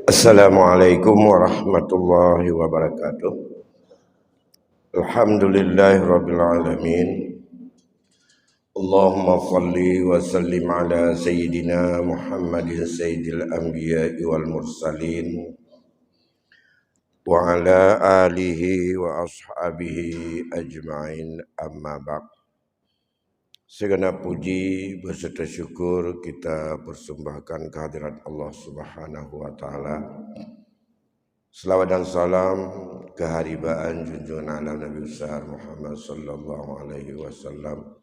Assalamualaikum warahmatullahi wabarakatuh. Alhamdulillahirabbil alamin. Allahumma shalli wa sallim ala sayyidina Muhammadin sayyidil anbiya'i wal mursalin wa ala alihi wa ashabihi ajma'in, amma ba'd. Segenap puji beserta syukur kita persembahkan kehadirat Allah Subhanahu wa taala. Selawat dan salam keharibaan junjungan alam Nabi besar Muhammad sallallahu alaihi wasallam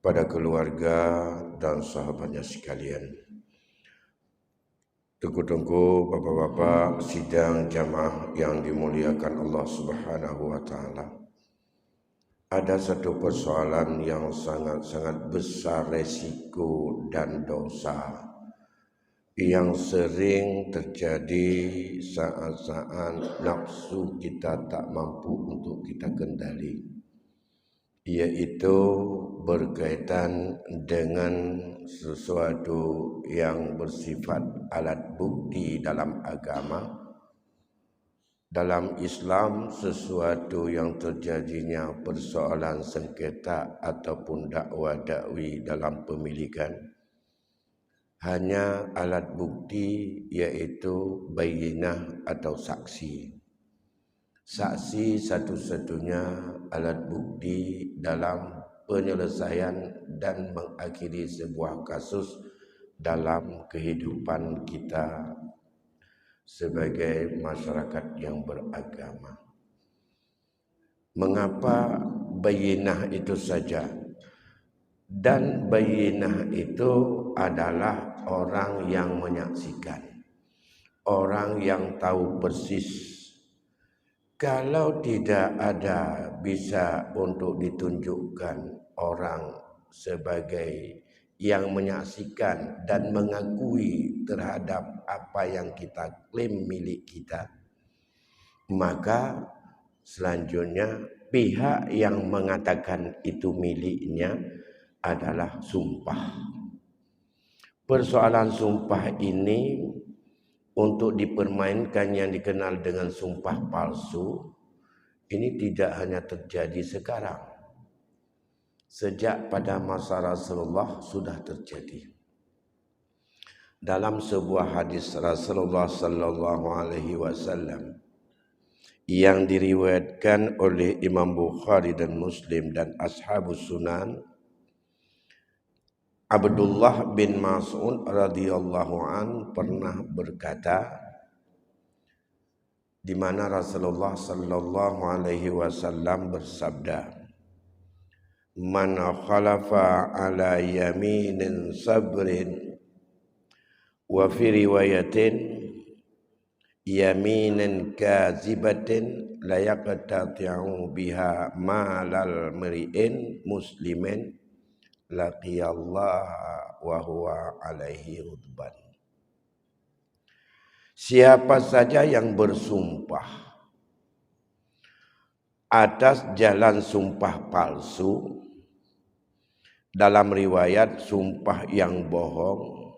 pada keluarga dan sahabatnya sekalian. Tunggu-tunggu bapak-bapak sidang jamaah yang dimuliakan Allah Subhanahu wa taala. Ada satu persoalan yang sangat-sangat besar resiko dan dosa yang sering terjadi saat-saat nafsu kita tak mampu untuk kita kendali, yaitu berkaitan dengan sesuatu yang bersifat alat bukti dalam agama. Dalam Islam, sesuatu yang terjadinya persoalan sengketa ataupun dakwa-dakwi dalam pemilikan, hanya alat bukti yaitu bayyinah atau saksi. Saksi satu-satunya alat bukti dalam penyelesaian dan mengakhiri sebuah kasus dalam kehidupan kita sebagai masyarakat yang beragama. Mengapa bayyinah itu saja? Dan bayyinah itu adalah orang yang menyaksikan, orang yang tahu persis. Kalau tidak ada bisa untuk ditunjukkan orang sebagai yang menyaksikan dan mengakui terhadap apa yang kita klaim milik kita, maka selanjutnya pihak yang mengatakan itu miliknya adalah sumpah. Persoalan sumpah ini untuk dipermainkan yang dikenal dengan sumpah palsu ini tidak hanya terjadi sekarang. Sejak pada masa Rasulullah sudah terjadi. Dalam sebuah hadis Rasulullah sallallahu alaihi wasallam yang diriwayatkan oleh Imam Bukhari dan Muslim dan Ashabus Sunan, Abdullah bin Mas'ud radhiyallahu an pernah berkata, di mana Rasulullah sallallahu alaihi wasallam bersabda, "Man khalafa ala yaminin sabrin wa fi riwayatin yaminin kazibatin la yaqtati'u biha malal mri'in muslimin laqiyallaha wa huwa alaihi ghadban." Siapa saja yang bersumpah atas jalan sumpah palsu, dalam riwayat sumpah yang bohong,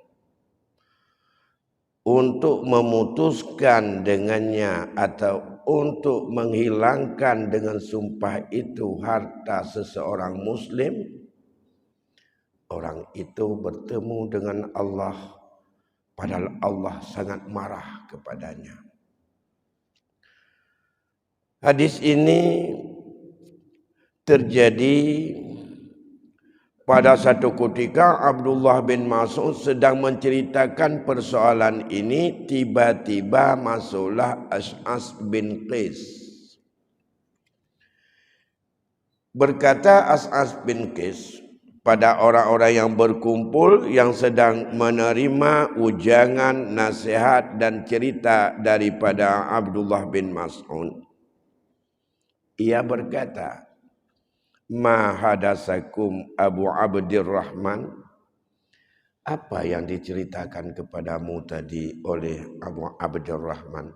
untuk memutuskan dengannya atau untuk menghilangkan dengan sumpah itu harta seseorang muslim, orang itu bertemu dengan Allah, padahal Allah sangat marah kepadanya. Hadis ini terjadi pada satu ketika Abdullah bin Mas'ud sedang menceritakan persoalan ini, tiba-tiba masuklah As'as bin Qais. Berkata As'as bin Qais pada orang-orang yang berkumpul yang sedang menerima ujangan, nasihat dan cerita daripada Abdullah bin Mas'ud. Ia berkata, "Ma hadasakum Abu Abdirrahman?" Apa yang diceritakan kepadamu tadi oleh Abu Abdirrahman?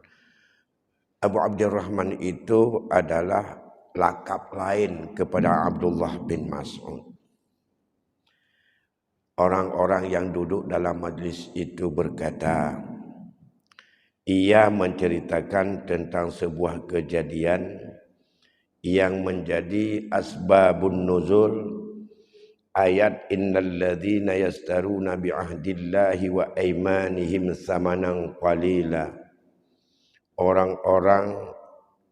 Abu Abdirrahman itu adalah lakap lain kepada Abdullah bin Mas'ud. Orang-orang yang duduk dalam majlis itu berkata, ia menceritakan tentang sebuah kejadian yang menjadi asbabun nuzul ayat innal ladzina yastaruna bi ahdillahi wa aymanihim samanan qalila. Orang-orang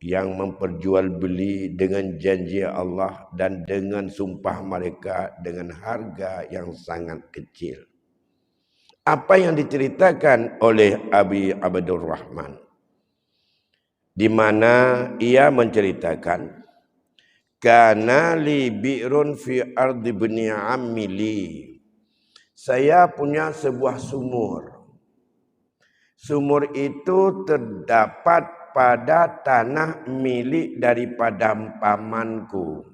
yang memperjualbeli dengan janji Allah dan dengan sumpah mereka dengan harga yang sangat kecil. Apa yang diceritakan oleh Abi Abdur Rahman, di mana ia menceritakan, kana li bi'run fi ardi bani ammi li. Saya punya sebuah sumur. Sumur itu terdapat pada tanah milik daripada pamanku.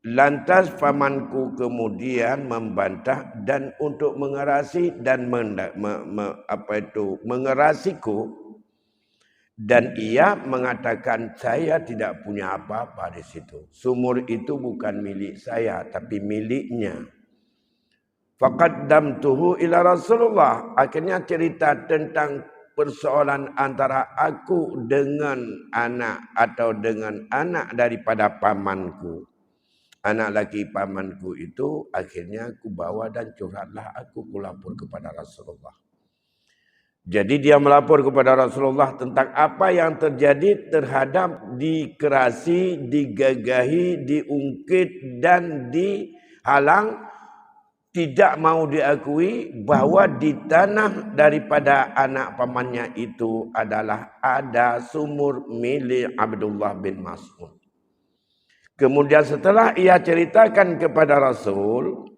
Lantas pamanku kemudian membantah dan untuk mengerasi dan mengerasiku, dan ia mengatakan saya tidak punya apa-apa di situ. Sumur itu bukan milik saya tapi miliknya. Faqaddamtuhu ila Rasulullah. Akhirnya cerita tentang persoalan antara aku dengan anak atau dengan anak daripada pamanku. Anak laki pamanku itu akhirnya aku bawa dan curhatlah aku lapor kepada Rasulullah. Jadi dia melapor kepada Rasulullah tentang apa yang terjadi terhadap dikerasi, digagahi, diungkit dan dihalang, tidak mau diakui bahwa di tanah daripada anak pamannya itu adalah ada sumur milik Abdullah bin Mas'ud. Kemudian setelah ia ceritakan kepada Rasul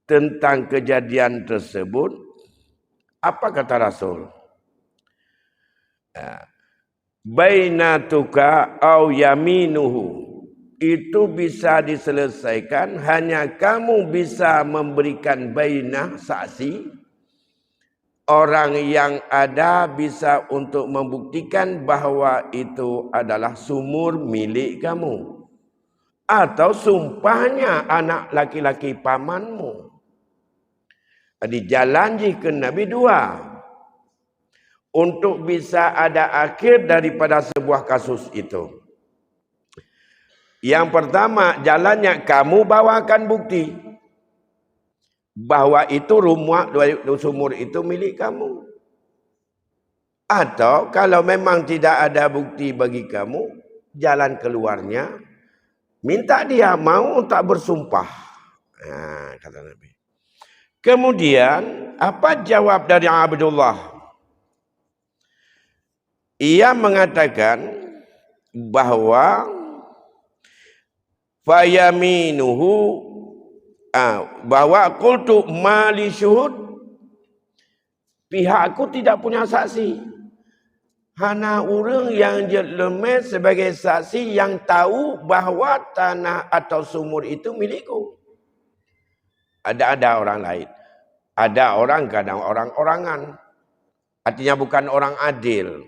tentang kejadian tersebut, apa kata Rasul? Bainatuka au yaminuhu. Itu bisa diselesaikan hanya kamu bisa memberikan bainah, saksi. Orang yang ada bisa untuk membuktikan bahawa itu adalah sumur milik kamu. Atau sumpahnya anak laki-laki pamanmu. Jadi jalan jika Nabi dua. Untuk bisa ada akhir daripada sebuah kasus itu. Yang pertama, jalannya kamu bawakan bukti bahawa itu rumah sumur itu milik kamu. Atau kalau memang tidak ada bukti bagi kamu, jalan keluarnya minta dia mau tak bersumpah. Kata Nabi. Kemudian apa jawab dari Abdullah? Ia mengatakan bahawa fayaminuhu bahwa qultu mali syuhud, pihakku tidak punya saksi. Hana orang yang lemes sebagai saksi yang tahu bahawa tanah atau sumur itu milikku. Ada orang lain. Ada orang kadang orang-orangan. Artinya bukan orang adil.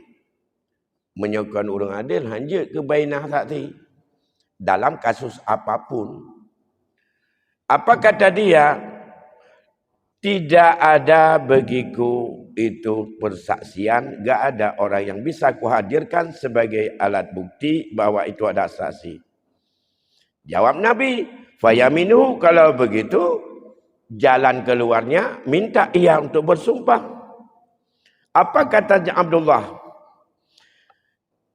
Menyokong orang adil hanya ke bainah saksi. Dalam kasus apapun. Apa kata dia? Tidak ada bagiku itu persaksian. Tidak ada orang yang bisa kuhadirkan sebagai alat bukti bahawa itu ada saksi. Jawab Nabi, fayaminu, kalau begitu jalan keluarnya minta ia untuk bersumpah. Apa kata Abdullah?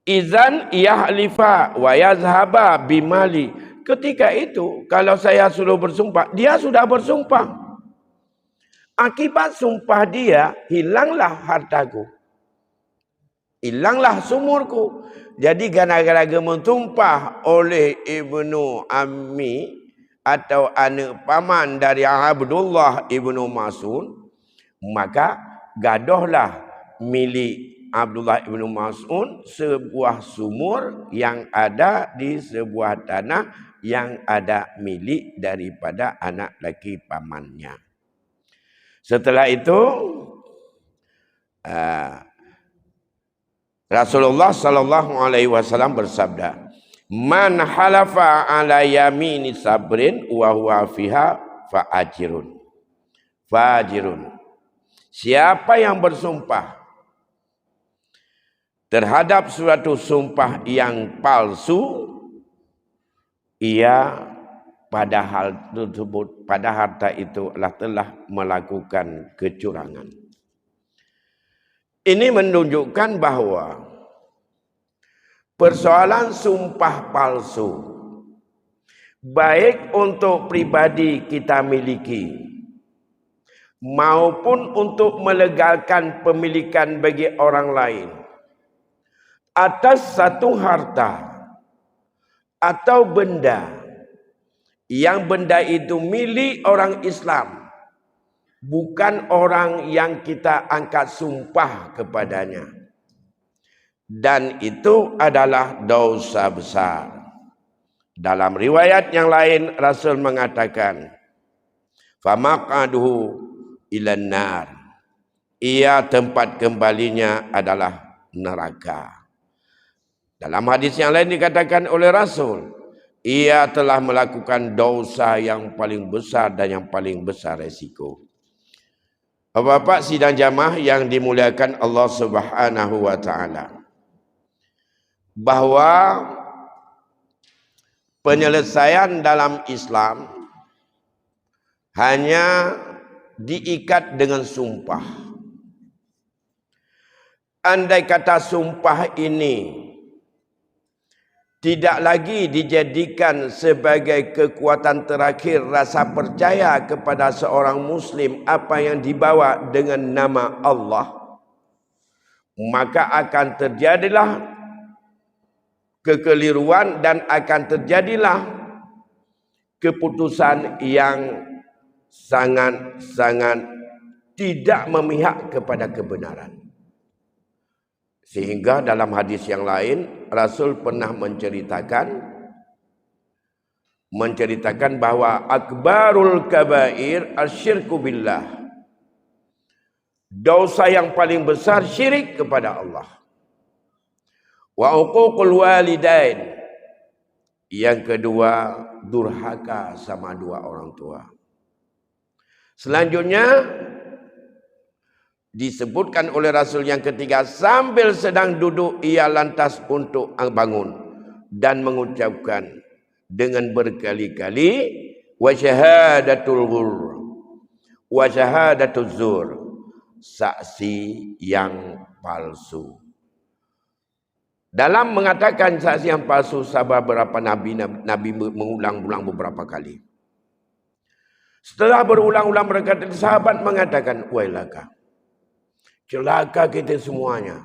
Izan yahlifa wa yazhaba bimali. Ketika itu, kalau saya suruh bersumpah, dia sudah bersumpah. Akibat sumpah dia, hilanglah hartaku. Hilanglah sumurku. Jadi gara-gara bersumpah oleh ibnu Ammi atau anak paman dari Abdullah ibnu Mas'ud, maka gadohlah milik Abdullah ibnu Mas'ud sebuah sumur yang ada di sebuah tanah yang ada milik daripada anak laki pamannya. Setelah itu Rasulullah sallallahu alaihi wasallam bersabda, "Man halafa ala yamini sabrin wa huwa fiha fa'ajirun." Fajirun. Siapa yang bersumpah terhadap suatu sumpah yang palsu, ia pada hal tersebut, pada harta itu telah melakukan kecurangan. Ini menunjukkan bahawa persoalan sumpah palsu, baik untuk pribadi kita miliki, maupun untuk melegalkan pemilikan bagi orang lain, atas satu harta atau benda, yang benda itu milik orang Islam, bukan orang yang kita angkat sumpah kepadanya. Dan itu adalah dosa besar. Dalam riwayat yang lain, Rasul mengatakan, famaqaduhu ilan nar, ia tempat kembalinya adalah neraka. Dalam hadis yang lain dikatakan oleh Rasul, ia telah melakukan dosa yang paling besar dan yang paling besar resiko. Bapak-bapak sidang jamaah yang dimuliakan Allah Subhanahu wa taala, bahwa penyelesaian dalam Islam hanya diikat dengan sumpah. Andai kata sumpah ini tidak lagi dijadikan sebagai kekuatan terakhir rasa percaya kepada seorang Muslim apa yang dibawa dengan nama Allah, maka akan terjadilah kekeliruan dan akan terjadilah keputusan yang sangat-sangat tidak memihak kepada kebenaran. Sehingga dalam hadis yang lain, Rasul pernah menceritakan bahwa akbarul kabair asyirku billah. Dosa yang paling besar syirik kepada Allah. Wa uququl walidain. Yang kedua, durhaka sama dua orang tua. Selanjutnya disebutkan oleh Rasul yang ketiga, sambil sedang duduk ia lantas untuk bangun dan mengucapkan dengan berkali-kali wa syahadatul ghur wa syahadatuz zur, saksi yang palsu. Dalam mengatakan saksi yang palsu, sahabat berapa Nabi mengulang-ulang beberapa kali. Setelah berulang-ulang berkata, sahabat mengatakan, wailaka, celaka kita semuanya.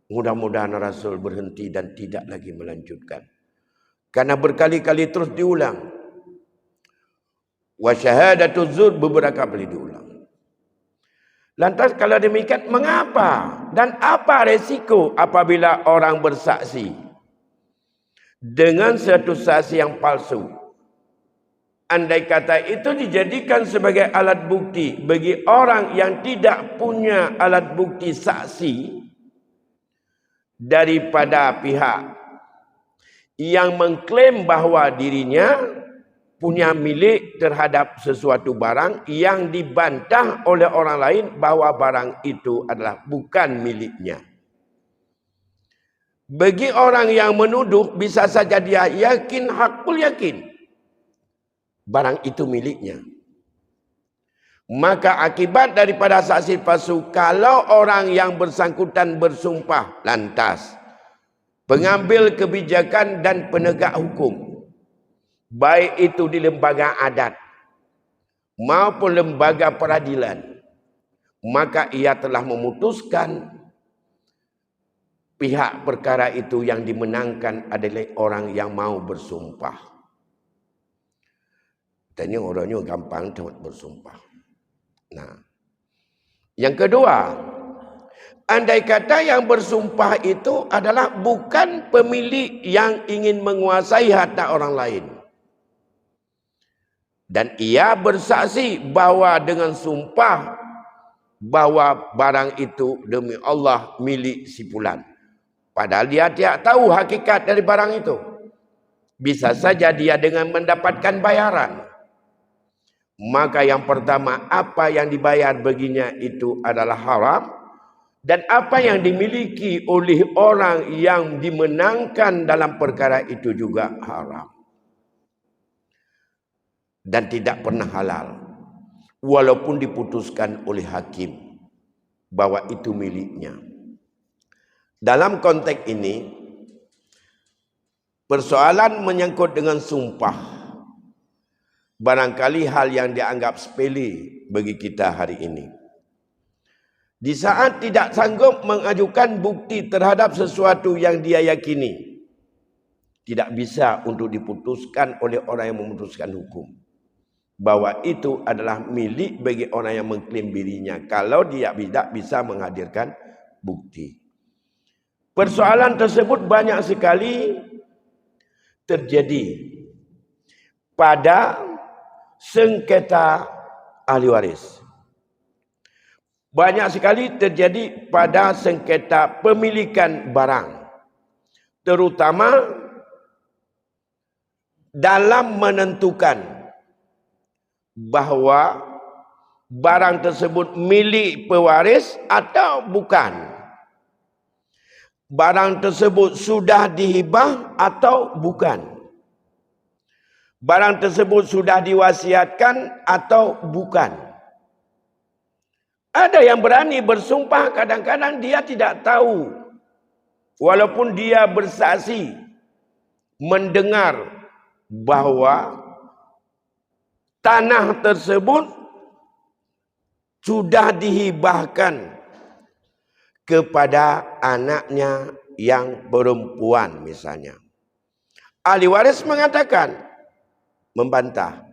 Mudah-mudahan Rasul berhenti dan tidak lagi melanjutkan. Karena berkali-kali terus diulang. Wa syahadatuz zur beberapa kali diulang. Lantas kalau demikian, mengapa dan apa resiko apabila orang bersaksi dengan satu saksi yang palsu? Andai kata itu dijadikan sebagai alat bukti bagi orang yang tidak punya alat bukti saksi daripada pihak yang mengklaim bahawa dirinya punya milik terhadap sesuatu barang yang dibantah oleh orang lain bahawa barang itu adalah bukan miliknya. Bagi orang yang menuduh, bisa saja dia yakin, hakul yakin barang itu miliknya. Maka akibat daripada saksi palsu, kalau orang yang bersangkutan bersumpah, lantas pengambil kebijakan dan penegak hukum, baik itu di lembaga adat maupun lembaga peradilan, maka ia telah memutuskan pihak perkara itu yang dimenangkan adalah orang yang mau bersumpah. Tanya orangnya gampang dapat bersumpah. Nah, yang kedua, andai kata yang bersumpah itu adalah bukan pemilik yang ingin menguasai harta orang lain, dan ia bersaksi bahawa dengan sumpah bahawa barang itu demi Allah milik si fulan, padahal dia tidak tahu hakikat dari barang itu. Bisa saja dia dengan mendapatkan bayaran. Maka yang pertama, apa yang dibayar baginya itu adalah haram. Dan apa yang dimiliki oleh orang yang dimenangkan dalam perkara itu juga haram. Dan tidak pernah halal. Walaupun diputuskan oleh hakim bahwa itu miliknya. Dalam konteks ini, persoalan menyangkut dengan sumpah. Barangkali hal yang dianggap sepele bagi kita hari ini. Di saat tidak sanggup mengajukan bukti terhadap sesuatu yang dia yakini, tidak bisa untuk diputuskan oleh orang yang memutuskan hukum. Bahwa itu adalah milik bagi orang yang mengklaim dirinya. Kalau dia tidak bisa menghadirkan bukti. Persoalan tersebut banyak sekali terjadi pada sengketa ahli waris. Banyak sekali terjadi pada sengketa pemilikan barang. Terutama dalam menentukan bahawa barang tersebut milik pewaris atau bukan. Barang tersebut sudah dihibah atau bukan. Barang tersebut sudah diwasiatkan atau bukan. Ada yang berani bersumpah, kadang-kadang dia tidak tahu. Walaupun dia bersaksi mendengar bahawa tanah tersebut sudah dihibahkan kepada anaknya yang perempuan misalnya. Ahli waris mengatakan, membantah,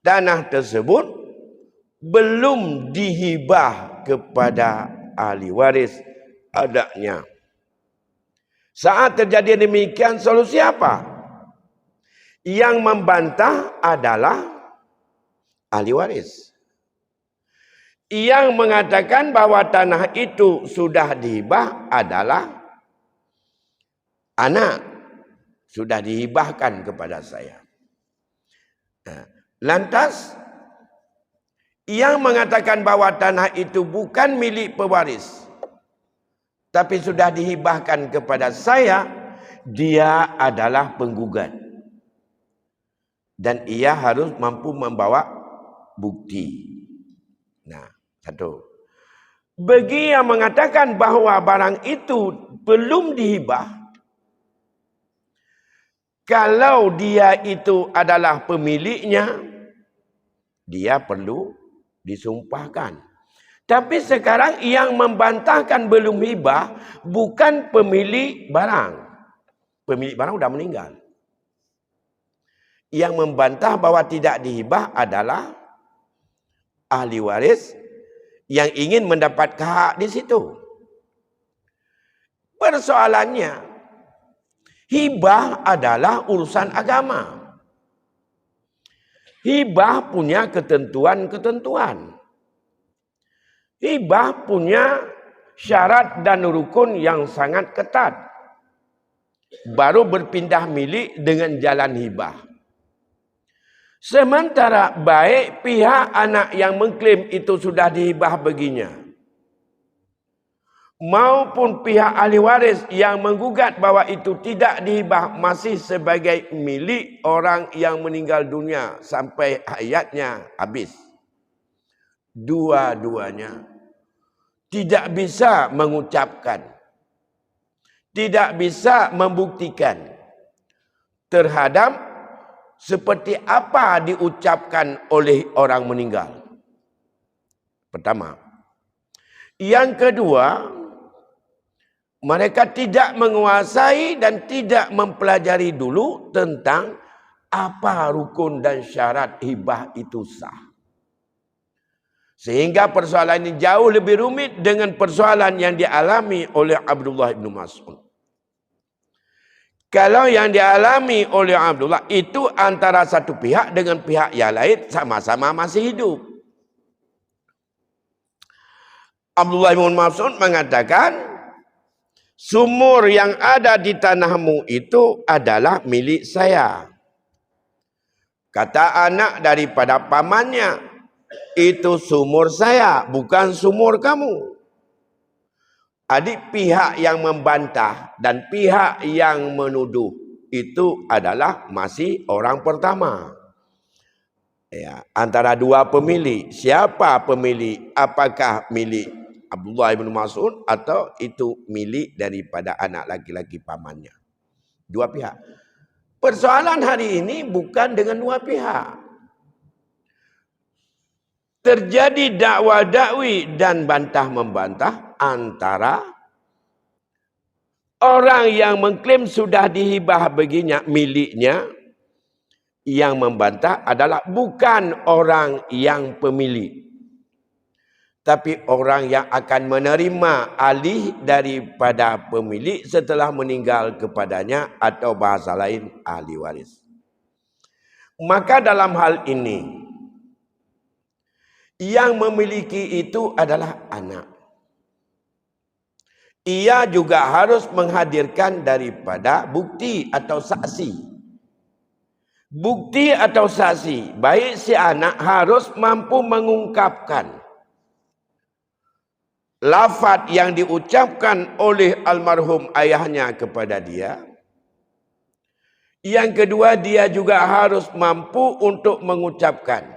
tanah tersebut belum dihibah kepada ahli waris anaknya. Saat terjadi demikian, solusi apa? Yang membantah adalah ahli waris. Yang mengatakan bahwa tanah itu sudah dihibah adalah anak. Sudah dihibahkan kepada saya. Lantas, yang mengatakan bahwa tanah itu bukan milik pewaris, tapi sudah dihibahkan kepada saya, dia adalah penggugat. Dan ia harus mampu membawa bukti. Nah, satu. Bagi yang mengatakan bahawa barang itu belum dihibah, kalau dia itu adalah pemiliknya, dia perlu disumpahkan. Tapi sekarang yang membantahkan belum hibah bukan pemilik barang. Pemilik barang sudah meninggal. Yang membantah bahwa tidak dihibah adalah ahli waris yang ingin mendapat hak di situ. Persoalannya, hibah adalah urusan agama. Hibah punya ketentuan-ketentuan. Hibah punya syarat dan rukun yang sangat ketat. Baru berpindah milik dengan jalan hibah. Sementara baik pihak anak yang mengklaim itu sudah dihibah baginya, maupun pihak ahli waris yang menggugat bahwa itu tidak dihibah masih sebagai milik orang yang meninggal dunia sampai hayatnya habis. Dua-duanya tidak bisa mengucapkan, tidak bisa membuktikan terhadap seperti apa diucapkan oleh orang meninggal. Pertama. Yang kedua, mereka tidak menguasai dan tidak mempelajari dulu tentang apa rukun dan syarat hibah itu sah. Sehingga persoalan ini jauh lebih rumit dengan persoalan yang dialami oleh Abdullah bin Mas'ud. Kalau yang dialami oleh Abdullah itu antara satu pihak dengan pihak yang lain sama-sama masih hidup. Abdullah bin Mas'ud mengatakan, sumur yang ada di tanahmu itu adalah milik saya. Kata anak daripada pamannya, itu sumur saya, bukan sumur kamu. Adik pihak yang membantah dan pihak yang menuduh itu adalah masih orang pertama. Ya, antara dua pemilik, siapa pemilik? Apakah milik Abdullah bin Mas'ud atau itu milik daripada anak laki-laki pamannya? Dua pihak. Persoalan hari ini bukan dengan dua pihak. Terjadi dakwa-dakwi dan bantah-membantah antara orang yang mengklaim sudah dihibah baginya miliknya, yang membantah adalah bukan orang yang pemilik, tapi orang yang akan menerima alih daripada pemilik setelah meninggal kepadanya, atau bahasa lain ahli waris. Maka dalam hal ini yang memiliki itu adalah anak. Ia juga harus menghadirkan daripada bukti atau saksi. Bukti atau saksi, baik si anak harus mampu mengungkapkan lafaz yang diucapkan oleh almarhum ayahnya kepada dia. Yang kedua, dia juga harus mampu untuk mengucapkan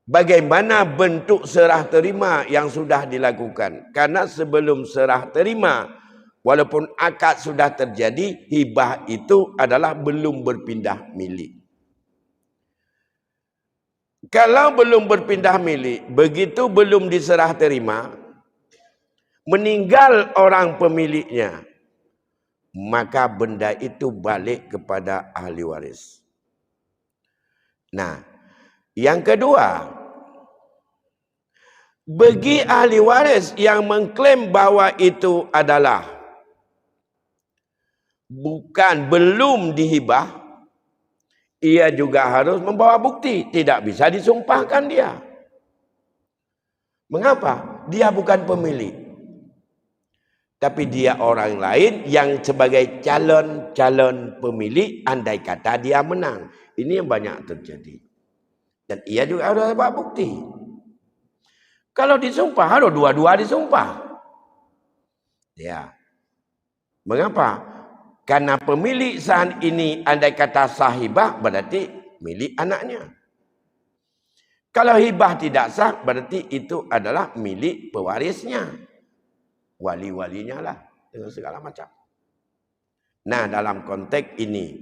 bagaimana bentuk serah terima yang sudah dilakukan. Karena sebelum serah terima, walaupun akad sudah terjadi, hibah itu adalah belum berpindah milik. Kalau belum berpindah milik, begitu belum diserah terima, meninggal orang pemiliknya, maka benda itu balik kepada ahli waris. Nah, yang kedua, bagi ahli waris yang mengklaim bahawa itu adalah belum dihibah, ia juga harus membawa bukti. Tidak bisa disumpahkan dia. Mengapa? Dia bukan pemilik, tapi dia orang lain yang sebagai calon pemilik, andai kata dia menang. Ini yang banyak terjadi. Dan ia juga harus bawa bukti. Kalau disumpah, harus dua-dua disumpah. Ya. Mengapa? Karena pemilik saat ini andai kata sah hibah, berarti milik anaknya. Kalau hibah tidak sah, berarti itu adalah milik pewarisnya. Wali-walinya lah, dengan segala macam. Nah, dalam konteks ini,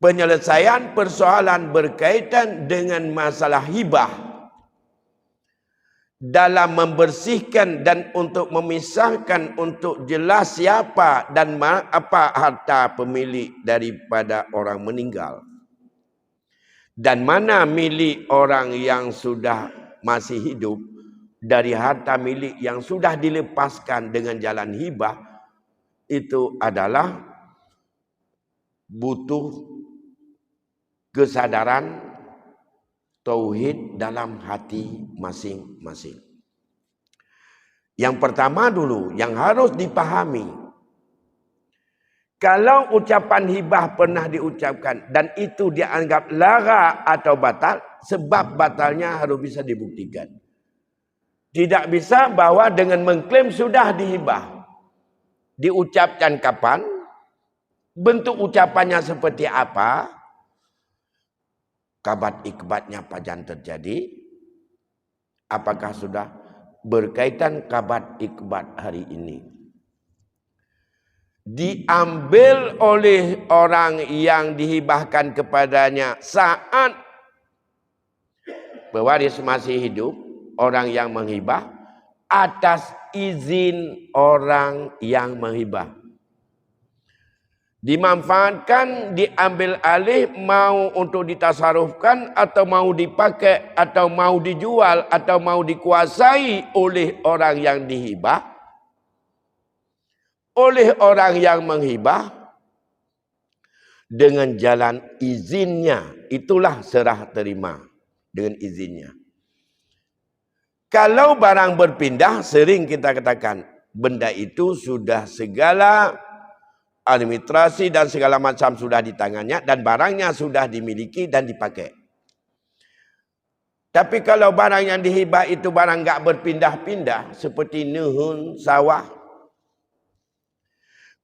penyelesaian persoalan berkaitan dengan masalah hibah dalam membersihkan dan untuk memisahkan, untuk jelas siapa dan apa harta pemilik daripada orang meninggal, dan mana milik orang yang sudah masih hidup dari harta milik yang sudah dilepaskan dengan jalan hibah, itu adalah butuh kesadaran tauhid dalam hati masing-masing. Yang pertama dulu yang harus dipahami, kalau ucapan hibah pernah diucapkan dan itu dianggap lara atau batal, sebab batalnya harus bisa dibuktikan. Tidak bisa bahwa dengan mengklaim sudah dihibah, diucapkan kapan, bentuk ucapannya seperti apa, kabat ikbatnya pajan terjadi, apakah sudah berkaitan kabat ikbat hari ini, diambil oleh orang yang dihibahkan kepadanya saat pewaris masih hidup, orang yang menghibah, atas izin orang yang menghibah. Dimanfaatkan, diambil alih, mau untuk ditasarufkan, atau mau dipakai, atau mau dijual, atau mau dikuasai oleh orang yang dihibah, oleh orang yang menghibah, dengan jalan izinnya, itulah serah terima dengan izinnya. Kalau barang berpindah, sering kita katakan, benda itu sudah segala administrasi dan segala macam sudah di tangannya dan barangnya sudah dimiliki dan dipakai. Tapi kalau barang yang dihibah itu barang enggak berpindah-pindah seperti nehun, sawah,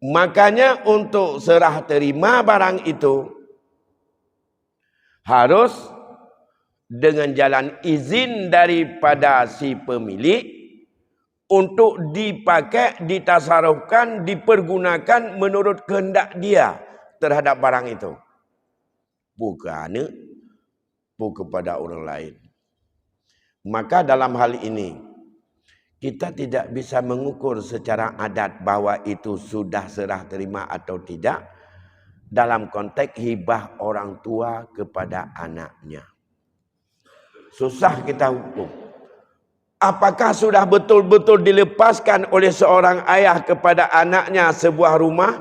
makanya untuk serah terima barang itu harus dengan jalan izin daripada si pemilik untuk dipakai, ditasarufkan, dipergunakan menurut kehendak dia terhadap barang itu. Bukan kepada orang lain. Maka dalam hal ini, kita tidak bisa mengukur secara adat bahwa itu sudah serah terima atau tidak dalam konteks hibah orang tua kepada anaknya. Susah kita hukum. Apakah sudah betul-betul dilepaskan oleh seorang ayah kepada anaknya sebuah rumah?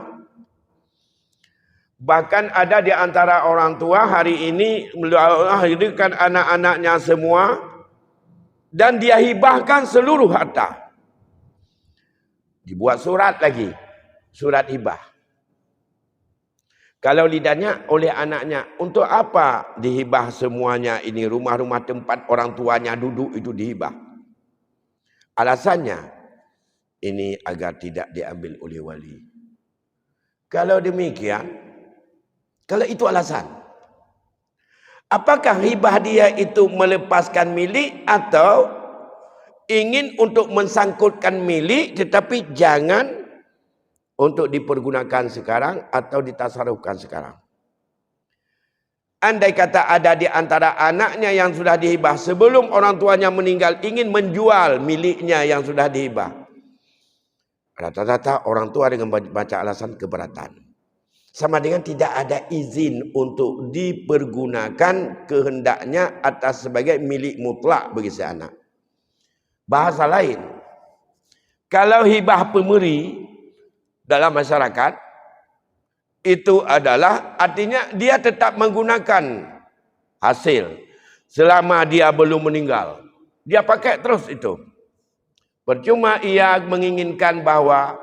Bahkan ada di antara orang tua hari ini melahirkan anak-anaknya semua dan dia hibahkan seluruh harta. Dibuat surat lagi, surat hibah. Kalau lidahnya oleh anaknya, untuk apa dihibah semuanya ini? Rumah-rumah tempat orang tuanya duduk itu dihibah. Alasannya, ini agar tidak diambil oleh wali. Kalau demikian, kalau itu alasan, apakah hibah dia itu melepaskan milik atau ingin untuk mensangkutkan milik tetapi jangan untuk dipergunakan sekarang atau ditasarufkan sekarang? Andai kata ada di antara anaknya yang sudah dihibah sebelum orang tuanya meninggal ingin menjual miliknya yang sudah dihibah, rata-rata orang tua dengan baca alasan keberatan. Sama dengan tidak ada izin untuk dipergunakan kehendaknya atas sebagai milik mutlak bagi si anak. Bahasa lain, kalau hibah pemberi dalam masyarakat, itu adalah artinya dia tetap menggunakan hasil selama dia belum meninggal. Dia pakai terus itu. Percuma ia menginginkan bahwa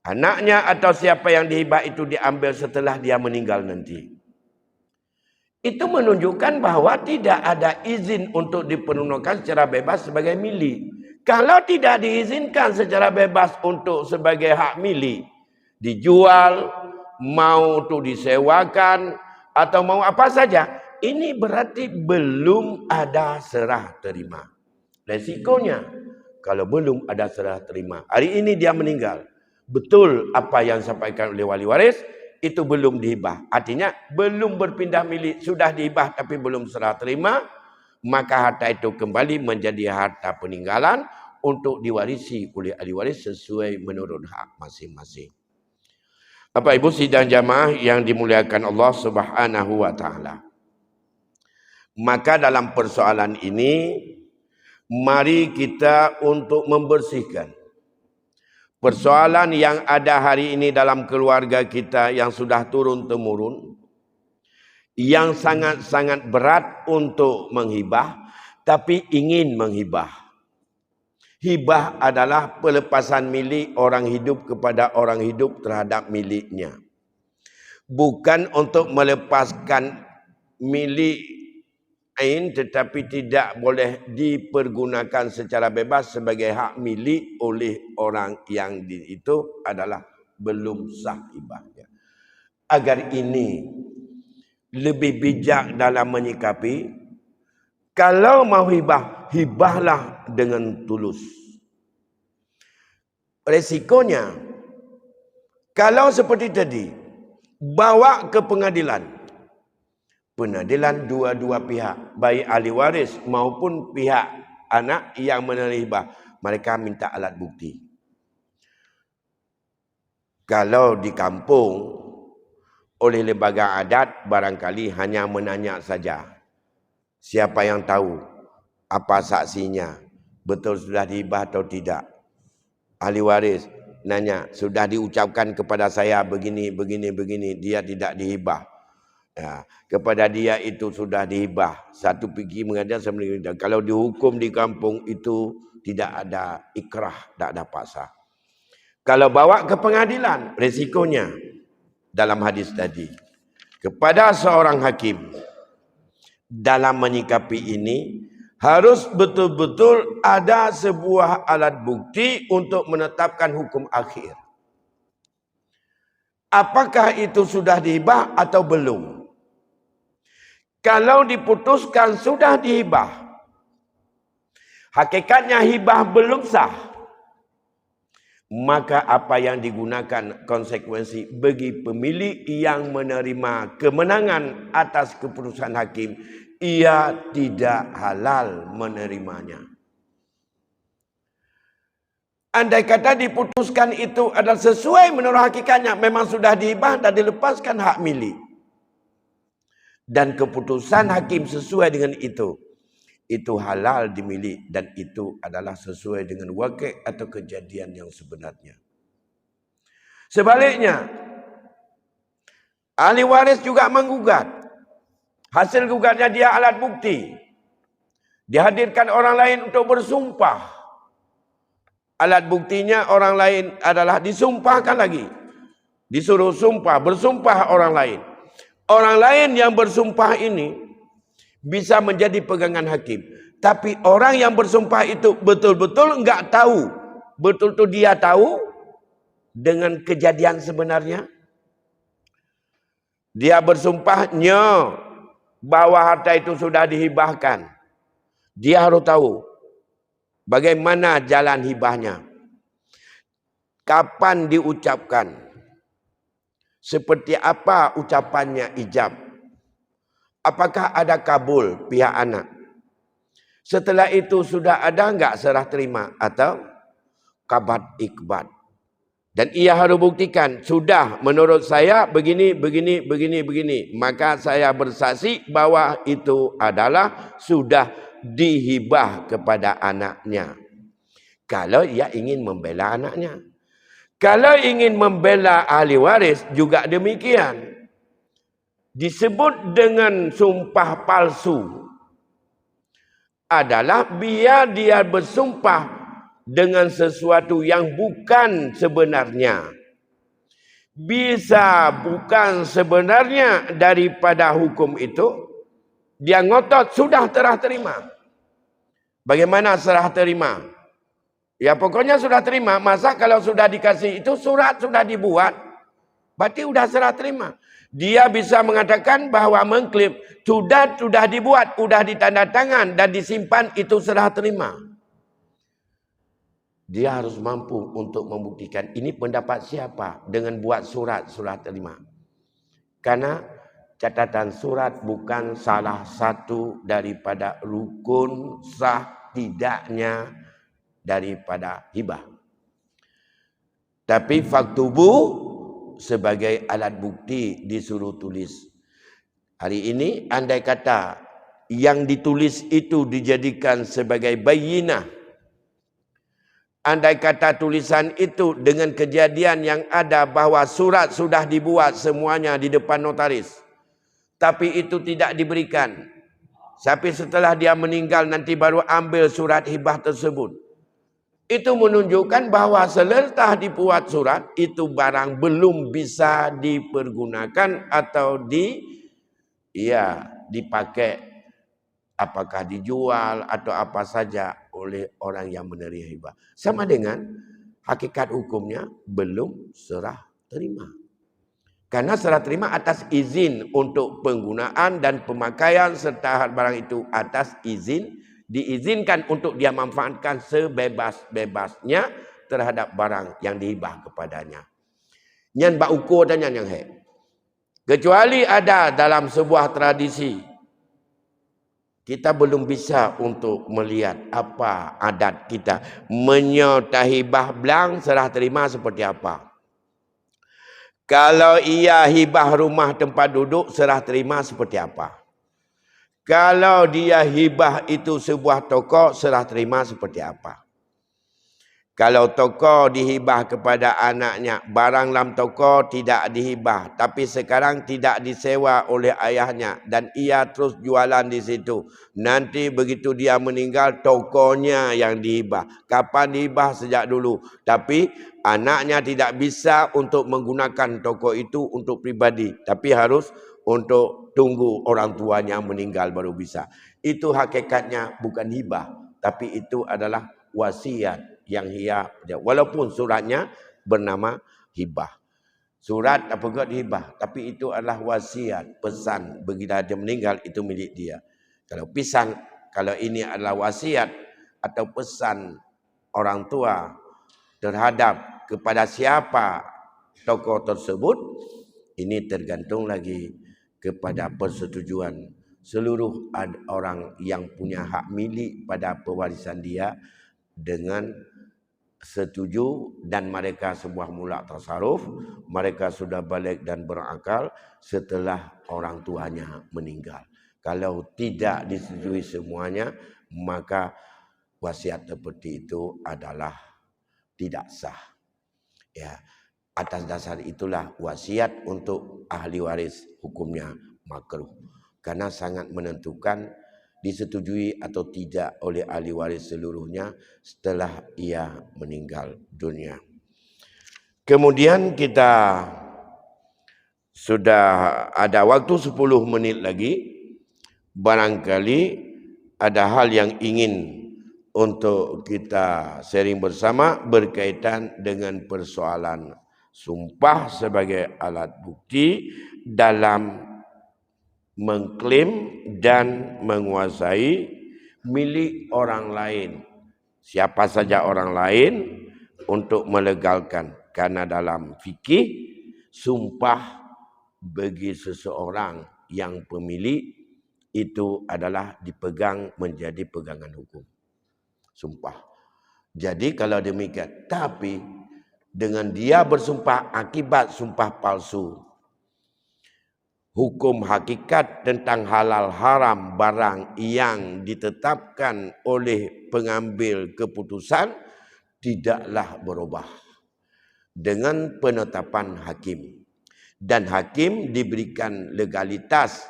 anaknya atau siapa yang dihibah itu diambil setelah dia meninggal nanti. Itu menunjukkan bahwa tidak ada izin untuk dipergunakan secara bebas sebagai milik. Kalau tidak diizinkan secara bebas untuk sebagai hak milik, dijual, mau itu disewakan, atau mau apa saja, ini berarti belum ada serah terima. Resikonya, kalau belum ada serah terima, hari ini dia meninggal, betul apa yang disampaikan oleh wali waris, itu belum dihibah. Artinya belum berpindah milik, sudah dihibah tapi belum serah terima, maka harta itu kembali menjadi harta peninggalan untuk diwarisi oleh ahli waris sesuai menurut hak masing-masing. Bapak Ibu sidang jamaah yang dimuliakan Allah Subhanahu wa taala. Maka dalam persoalan ini mari kita untuk membersihkan persoalan yang ada hari ini dalam keluarga kita yang sudah turun-temurun, yang sangat-sangat berat untuk menghibah, tapi ingin menghibah. Hibah adalah pelepasan milik orang hidup kepada orang hidup terhadap miliknya. Bukan untuk melepaskan milik lain tetapi tidak boleh dipergunakan secara bebas sebagai hak milik oleh orang yang itu adalah belum sah hibahnya. Agar ini lebih bijak dalam menyikapi, kalau mau hibah, hibahlah dengan tulus. Resikonya, kalau seperti tadi, bawa ke pengadilan. Pengadilan dua-dua pihak, baik ahli waris maupun pihak anak yang menerima hibah, mereka minta alat bukti. Kalau di kampung, oleh lembaga adat, barangkali hanya menanya saja. Siapa yang tahu apa saksinya, betul sudah dihibah atau tidak. Ahli waris nanya, sudah diucapkan kepada saya begini, dia tidak dihibah. Ya, kepada dia itu sudah dihibah. Satu pergi mengajar, kalau dihukum di kampung itu tidak ada ikrah, tak ada paksa. Kalau bawa ke pengadilan, resikonya dalam hadis tadi, kepada seorang hakim, dalam menyikapi ini, Harus betul-betul ada sebuah alat bukti untuk menetapkan hukum akhir. Apakah itu sudah dihibah atau belum? Kalau diputuskan sudah dihibah, hakikatnya hibah belum sah, maka apa yang digunakan konsekuensi bagi pemilik yang menerima kemenangan atas keputusan hakim, ia tidak halal menerimanya. Andai kata diputuskan itu adalah sesuai menurut hakikatnya, memang sudah dihibah dan dilepaskan hak milik, dan keputusan hakim sesuai dengan itu halal dimiliki dan itu adalah sesuai dengan wakil atau kejadian yang sebenarnya. Sebaliknya, ahli waris juga menggugat. Hasil gugatnya dia alat bukti. Dihadirkan orang lain untuk bersumpah. Alat buktinya orang lain adalah disumpahkan lagi. Disuruh sumpah, bersumpah orang lain. Orang lain yang bersumpah ini bisa menjadi pegangan hakim. Tapi orang yang bersumpah itu betul-betul enggak tahu. Betul-betul dia tahu dengan kejadian sebenarnya. Dia bersumpahnya bahwa harta itu sudah dihibahkan. Dia harus tahu bagaimana jalan hibahnya. Kapan diucapkan? Seperti apa ucapannya ijab? Apakah ada kabul pihak anak? Setelah itu sudah ada enggak serah terima atau kabat ikbat? Dan ia harus buktikan, sudah menurut saya begini. Maka saya bersaksi bahwa itu adalah sudah dihibah kepada anaknya. Kalau ia ingin membela anaknya. Kalau ingin membela ahli waris juga demikian. Disebut dengan sumpah palsu. Adalah biar dia bersumpah dengan sesuatu yang bukan sebenarnya. Bisa bukan sebenarnya daripada hukum itu, dia ngotot sudah serah terima. Bagaimana serah terima? Ya pokoknya sudah terima. Masa kalau sudah dikasih itu surat sudah dibuat, berarti sudah serah terima. Dia bisa mengatakan bahwa mengklaim sudah dibuat, sudah ditandatangan dan disimpan, itu serah terima. Dia harus mampu untuk membuktikan ini pendapat siapa dengan buat surat terima. Karena catatan surat bukan salah satu daripada rukun sah tidaknya daripada hibah. Tapi faktubu sebagai alat bukti disuruh tulis. Hari ini andai kata yang ditulis itu dijadikan sebagai bayinah, andai kata tulisan itu dengan kejadian yang ada bahwa surat sudah dibuat semuanya di depan notaris, tapi itu tidak diberikan. Tapi setelah dia meninggal nanti baru ambil surat hibah tersebut. Itu menunjukkan bahwa selepas dibuat surat itu barang belum bisa dipergunakan atau dipakai, apakah dijual atau apa saja oleh orang yang menerima hibah. Sama dengan hakikat hukumnya belum serah terima. Karena serah terima atas izin untuk penggunaan dan pemakaian serta barang itu atas izin, diizinkan untuk dia manfaatkan sebebas-bebasnya terhadap barang yang dihibah kepadanya. Nyan ba ukur dan nyan yang he. Kecuali ada dalam sebuah tradisi, kita belum bisa untuk melihat apa adat kita. Menyertai hibah belang serah terima seperti apa. Kalau ia hibah rumah tempat duduk, serah terima seperti apa. Kalau dia hibah itu sebuah toko, serah terima seperti apa. Kalau toko dihibah kepada anaknya, barang dalam toko tidak dihibah, tapi sekarang tidak disewa oleh ayahnya dan ia terus jualan di situ. Nanti begitu dia meninggal, tokonya yang dihibah. Kapan dihibah? Sejak dulu. Tapi anaknya tidak bisa untuk menggunakan toko itu untuk pribadi, tapi harus untuk tunggu orang tuanya meninggal baru bisa. Itu hakikatnya bukan hibah, tapi itu adalah wasiat yang walaupun suratnya bernama hibah. Surat apa juga hibah, tapi itu adalah wasiat, pesan begitu dia meninggal itu milik dia. Kalau ini adalah wasiat atau pesan orang tua terhadap kepada siapa tokoh tersebut, ini tergantung lagi kepada persetujuan seluruh orang yang punya hak milik pada pewarisan dia dengan setuju, dan mereka sebuah mula tasaruf, mereka sudah balik dan berakal setelah orang tuanya meninggal. Kalau tidak disetujui semuanya, maka wasiat seperti itu adalah tidak sah. Ya, atas dasar itulah wasiat untuk ahli waris hukumnya makruh, karena sangat menentukan disetujui atau tidak oleh ahli waris seluruhnya setelah ia meninggal dunia. Kemudian kita sudah ada waktu 10 menit lagi. Barangkali ada hal yang ingin untuk kita sharing bersama berkaitan dengan persoalan sumpah sebagai alat bukti dalam mengklaim dan menguasai milik orang lain. Siapa saja orang lain untuk melegalkan. Karena dalam fikih, sumpah bagi seseorang yang pemilik itu adalah dipegang menjadi pegangan hukum. Sumpah. Jadi kalau demikian, tapi dengan dia bersumpah akibat sumpah palsu, hukum hakikat tentang halal haram barang yang ditetapkan oleh pengambil keputusan tidaklah berubah dengan penetapan hakim. Dan hakim diberikan legalitas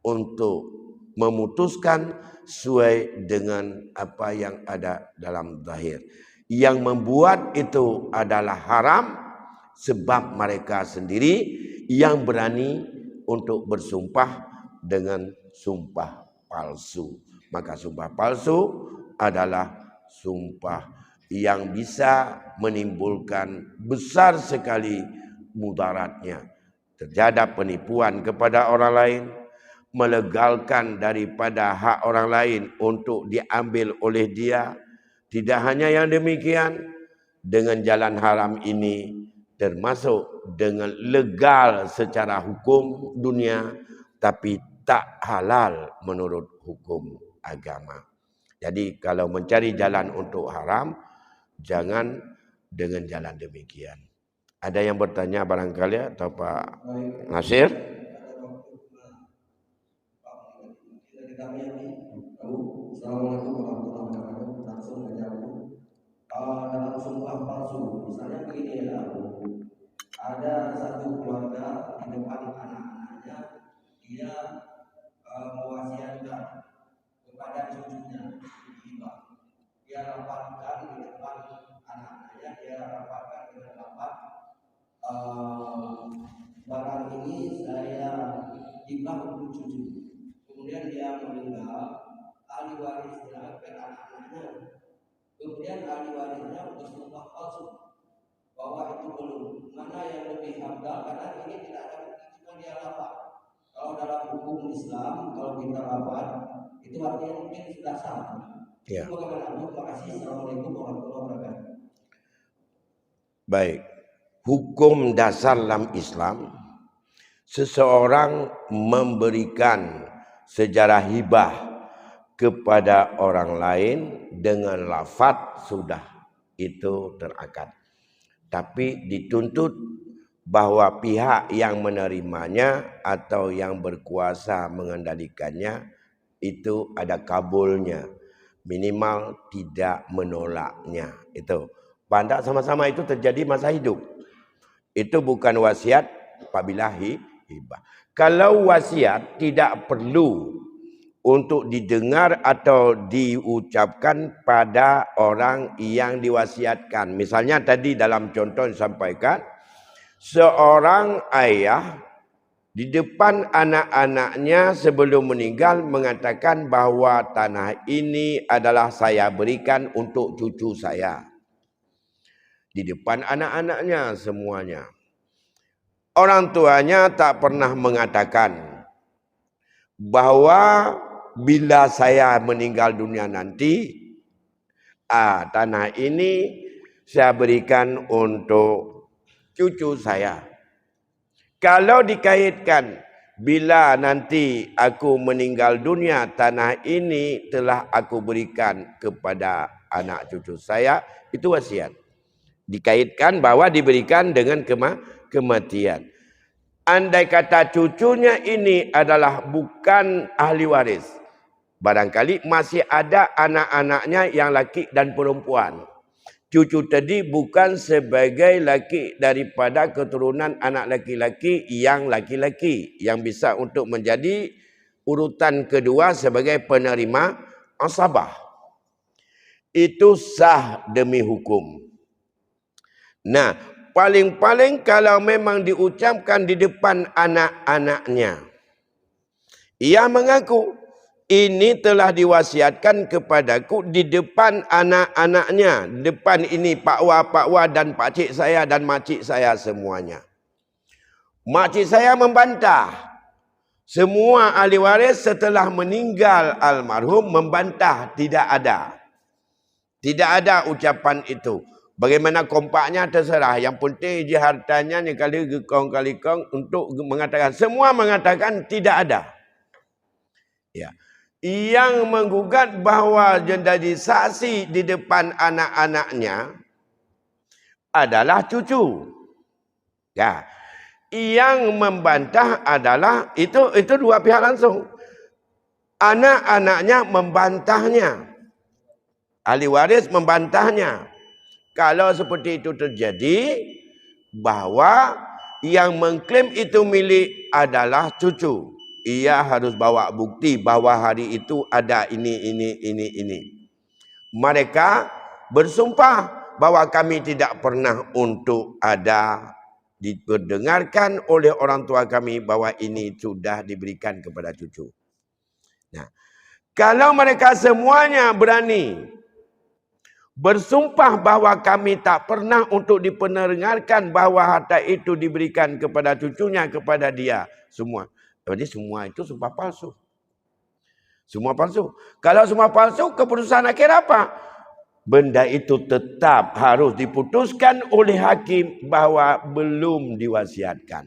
untuk memutuskan sesuai dengan apa yang ada dalam zahir. Yang membuat itu adalah haram sebab mereka sendiri yang berani untuk bersumpah dengan sumpah palsu. Maka sumpah palsu adalah sumpah yang bisa menimbulkan besar sekali mudaratnya. Terjadi penipuan kepada orang lain, melegalkan daripada hak orang lain untuk diambil oleh dia. Tidak hanya yang demikian, dengan jalan haram ini termasuk dengan legal secara hukum dunia, tapi tak halal menurut hukum agama. Jadi kalau mencari jalan untuk haram, jangan dengan jalan demikian. Ada yang bertanya barangkali atau Pak Nasir? Assalamualaikum warahmatullahi wabarakatuh. Langsung saja Bu. Dalam sumpah palsu, misalnya begini ya Bu. Ada satu keluarga di depan anak-anaknya, dia mewasiatkan kepada cucunya hibah. Dia rapatkan di depan anak-anaknya, dia rapatkan dengan lafaz barang ini saya hibah untuk cucu. Kemudian dia meninggal, ahli warisnya ke anak-anaknya. Kemudian ahli warisnya bersumpah palsu bahwa itu belum. Mana yang lebih abdal? Karena ini tidak ada bukti, cuma dia lapar. Kalau dalam hukum Islam, kalau kita lapar, itu artinya mungkin sudah sah. Ya. Terima kasih. Assalamualaikum warahmatullahi wabarakatuh. Baik. Hukum dasar dalam Islam, seseorang memberikan sejarah hibah kepada orang lain dengan lafaz sudah, itu terakad. Tapi dituntut bahwa pihak yang menerimanya atau yang berkuasa mengendalikannya itu ada kabulnya, minimal tidak menolaknya. Itu pada sama-sama itu terjadi masa hidup. Itu bukan wasiat apabila hibah. Kalau wasiat tidak perlu untuk didengar atau diucapkan pada orang yang diwasiatkan. Misalnya tadi dalam contoh disampaikan, seorang ayah di depan anak-anaknya sebelum meninggal mengatakan bahawa tanah ini adalah saya berikan untuk cucu saya. Di depan anak-anaknya semuanya. Orang tuanya tak pernah mengatakan bahawa bila saya meninggal dunia nanti, tanah ini saya berikan untuk cucu saya. Kalau dikaitkan, bila nanti aku meninggal dunia, tanah ini telah aku berikan kepada anak cucu saya, itu wasiat. Dikaitkan bahwa diberikan dengan kematian. Andai kata cucunya ini adalah bukan ahli waris, barangkali masih ada anak-anaknya yang laki dan perempuan. Cucu tadi bukan sebagai laki daripada keturunan anak laki-laki yang laki-laki yang bisa untuk menjadi urutan kedua sebagai penerima asabah. Itu sah demi hukum. Nah, paling-paling kalau memang diucapkan di depan anak-anaknya, ia mengaku ini telah diwasiatkan kepadaku di depan anak-anaknya. Depan ini pakwa dan pakcik saya dan makcik saya semuanya. Makcik saya membantah. Semua ahli waris setelah meninggal almarhum membantah tidak ada. Tidak ada ucapan itu. Bagaimana kompaknya terserah. Yang penting je hartanya ni kali gekong untuk mengatakan. Semua mengatakan tidak ada. Ya. Yang menggugat bahawa jadi saksi di depan anak-anaknya adalah cucu. Ya. Yang membantah adalah itu dua pihak langsung. Anak-anaknya membantahnya. Ahli waris membantahnya. Kalau seperti itu terjadi, bahawa yang mengklaim itu milik adalah cucu. Ia harus bawa bukti bahawa hari itu ada ini. Mereka bersumpah bahawa kami tidak pernah untuk ada diperdengarkan oleh orang tua kami bahawa ini sudah diberikan kepada cucu. Nah, kalau mereka semuanya berani bersumpah bahawa kami tak pernah untuk diperdengarkan bahawa harta itu diberikan kepada cucunya, kepada dia semua. Jadi semua itu sumpah palsu. Semua palsu. Kalau semua palsu, keputusan akhir apa? Benda itu tetap harus diputuskan oleh hakim bahawa belum diwasiatkan.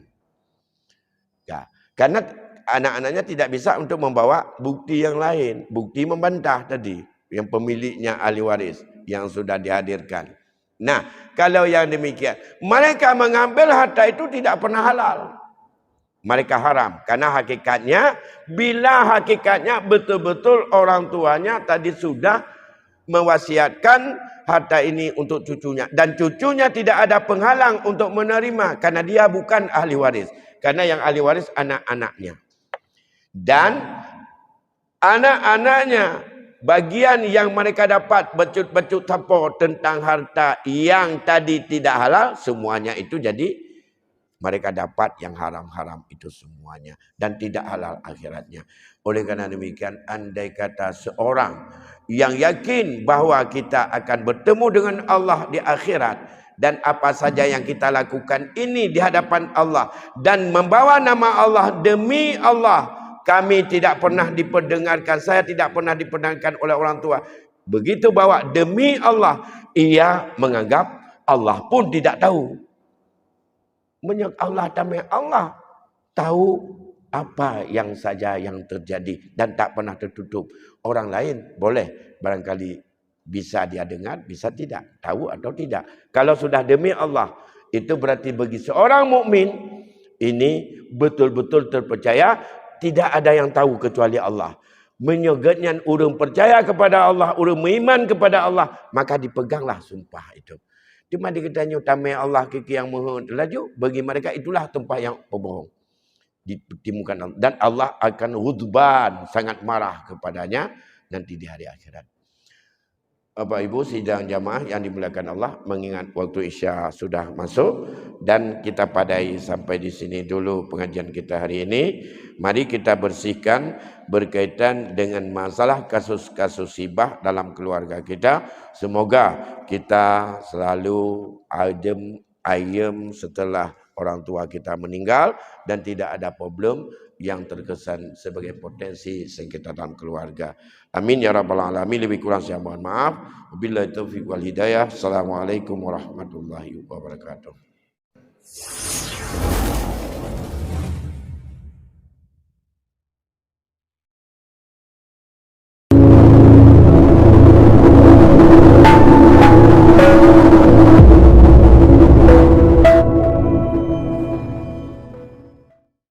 Ya, karena anak-anaknya tidak bisa untuk membawa bukti yang lain. Bukti membantah tadi. Yang pemiliknya ahli waris yang sudah dihadirkan. Nah, kalau yang demikian, mereka mengambil harta itu tidak pernah halal. Mereka haram. Karena hakikatnya, bila hakikatnya betul-betul orang tuanya tadi sudah mewasiatkan harta ini untuk cucunya. Dan cucunya tidak ada penghalang untuk menerima. Karena dia bukan ahli waris. Karena yang ahli waris anak-anaknya. Dan anak-anaknya, bagian yang mereka dapat becut-becut tampor tentang harta yang tadi tidak halal, semuanya itu jadi mereka dapat yang haram-haram itu semuanya. Dan tidak halal akhiratnya. Oleh karena demikian, andai kata seorang yang yakin bahawa kita akan bertemu dengan Allah di akhirat. Dan apa saja yang kita lakukan ini di hadapan Allah. Dan membawa nama Allah demi Allah. Kami tidak pernah diperdengarkan. Saya tidak pernah diperdengarkan oleh orang tua. Begitu bawa demi Allah. Ia menganggap Allah pun tidak tahu. Allah damai Allah tahu apa yang saja yang terjadi dan tak pernah tertutup. Orang lain boleh barangkali bisa dia dengar, bisa tidak, tahu atau tidak. Kalau sudah demi Allah, itu berarti bagi seorang mukmin ini betul-betul terpercaya, tidak ada yang tahu kecuali Allah. Menyogatnya urang percaya kepada Allah, urang beriman kepada Allah, maka dipeganglah sumpah itu. Cuma dikatanya utamai Allah kiki yang mohon laju, bagi mereka itulah tempat yang pembohong. Ditemukan Allah. Dan Allah akan hudban, sangat marah kepadanya nanti di hari akhirat. Bapak Ibu sidang jamaah yang dimuliakan Allah, mengingat waktu Isya sudah masuk dan kita padai sampai di sini dulu pengajian kita hari ini. Mari kita bersihkan berkaitan dengan masalah kasus-kasus hibah dalam keluarga kita. Semoga kita selalu adem ayem setelah orang tua kita meninggal dan tidak ada problem yang terkesan sebagai potensi sengketa dalam keluarga. Amin ya rabbal alamin. Lebih kurang saya mohon maaf. Wabillahi taufiq wal hidayah. Assalamualaikum warahmatullahi wabarakatuh.